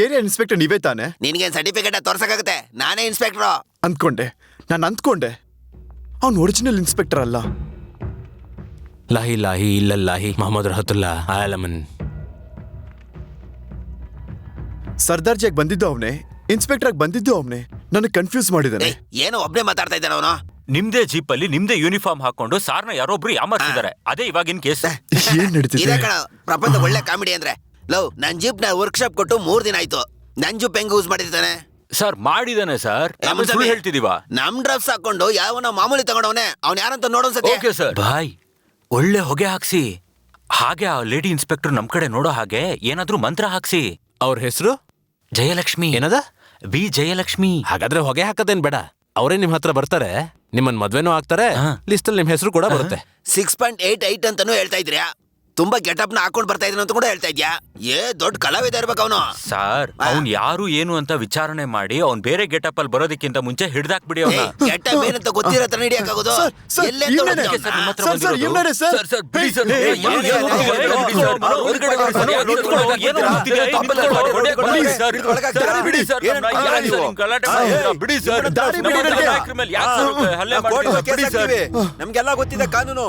Area inspector ನೀವೇ ತಾನೆ? ನಿನ್ಗೇನ್ certificate ತೋರ್ಸಕ್ಕಾಗತ್ತೆ? ನಾನೇ ಇನ್ಸ್ಪೆಕ್ಟ್ರು. ನಾನು ಅಂದ್ಕೊಂಡೆ ಅವ್ನು ಒರಿಜಿನಲ್ ಇನ್ಸ್ಪೆಕ್ಟರ್ ಅಲ್ಲ. ಲಾಹಿ ಲಾಹಿ ಇಲ್ಲಲ್ಲಾಹಿ ಮೊಹಮ್ಮದ್ ರಹತುಲ್ಲಾ ಆಲಮನ್. ಸರ್ದಾರ್ಜಿಯಾಗಿ ಬಂದಿದ್ದು ಅವನೇ, ಇನ್ಸ್ಪೆಕ್ಟರ್ ಆಗಿ ಬಂದಿದ್ದು ಅವನೇ. ನನಗೆ ಕನ್ಫ್ಯೂಸ್ ಮಾಡಿದಾನೆ. ಏನೋ ಒಬ್ನೇ ಮಾತಾಡ್ತಾ ಇದ್ದಾನೆ ಅವನು. ನಿಮ್ದೇ ಜೀಪ್ ಅಲ್ಲಿ ನಿಮ್ದೇ ಯೂನಿಫಾರ್ಮ್ ಹಾಕೊಂಡು ಸಾರ್ನ ಯಾರೊಬ್ರು ಯಾಮಾರ್ಸಿದ್ದಾರೆ. ಅದೇ ಇವಾಗಿನ ಕೇಸ್. ಏನ್ ನಡೀತಿದೆ? ಇದೇ ಕಣ ಪ್ರಪಂಚ ಒಳ್ಳೆ ಕಾಮಿಡಿ ಅಂದ್ರೆ. ಲವ್, ನನ್ ಜೀಪ್ ನ ವರ್ಕ್ಶಾಪ್ ಕೊಟ್ಟು 3 ದಿನ ಆಯ್ತು. ನನ್ ಜೀಪ್ ಹೆಂಗ್ ಯೂಸ್ ಮಾಡಿರ್ತಾನೆ ಸರ್? ಮಾಡಿದಾನೆ ಸರ್. ಸುಳ್ಳು ಹೇಳ್ತಿದೀವ? ನಮ್ ಡ್ರಫ್ಸ್ ಹಾಕೊಂಡು ಯಾವನ ಮಾಮೂಲಿ ತಗೊಂಡವನೆ, ಅವ್ನ ಯಾರಂತ ನೋಡೋನ್ಸತಿ. Okay sir. ಬಾಯ್, ಒಳ್ಳೆ ಹೊಗೆ ಹಾಕ್ಸಿ. ಹಾಗೆ ಆ ಲೇಡಿ ಇನ್ಸ್ಪೆಕ್ಟರ್ ನಮ್ ಕಡೆ ನೋಡೋ ಹಾಗೆ ಏನಾದ್ರೂ ಮಂತ್ರ ಹಾಕ್ಸಿ. ಅವ್ರ ಹೆಸರು ಜಯಲಕ್ಷ್ಮಿ. ಏನದ? ಬಿ ಜಯಲಕ್ಷ್ಮಿ. ಹಾಗಾದ್ರೆ ಹೊಗೆ ಹಾಕದೇನ್ ಬೇಡ, ಅವರೇ ನಿಮ್ ಹತ್ರ ಬರ್ತಾರೆ, ನಿಮ್ಮನ್ ಮದ್ವೆನೂ ಆಗ್ತಾರೆ, ಲಿಸ್ಟ್ ಅಲ್ಲಿ ನಿಮ್ ಹೆಸರು ಕೂಡ ಬರುತ್ತೆ. 6.88 ಅಂತಾನು ಹೇಳ್ತಾ ಇದ್ರ್ಯಾ? ತುಂಬಾ ಗೆಟಪ್ ನ ಹಾಕೊಂಡ್ ಬರ್ತಾ ಇದ್ದೀನಿ ಅಂತ ಕೂಡ ಹೇಳ್ತಾ ಇದ್ಯಾ? ದೊಡ್ಡ ಕಲಾವಿದ ಇರ್ಬೇಕು ಅವನು. ಸರ್, ಅವ್ನ್ ಯಾರು ಏನು ಅಂತ ವಿಚಾರಣೆ ಮಾಡಿ ಅವ್ನ್ ಬೇರೆ ಗೆಟಪ್ ಅಲ್ಲಿ ಬರೋದಕ್ಕಿಂತ ಮುಂಚೆ ಹಿಡ್ದಾಕ್ಬಿಡಿ ಅವ್ನ. ಗೆಟಪ್ ಏನಂತ ಗೊತ್ತಿರೋ ತರ ಹಿಡಿಯಕ್ಕಾಗೋದು? ನಮ್ಗೆಲ್ಲ ಗೊತ್ತಿದೆ ಕಾನೂನು.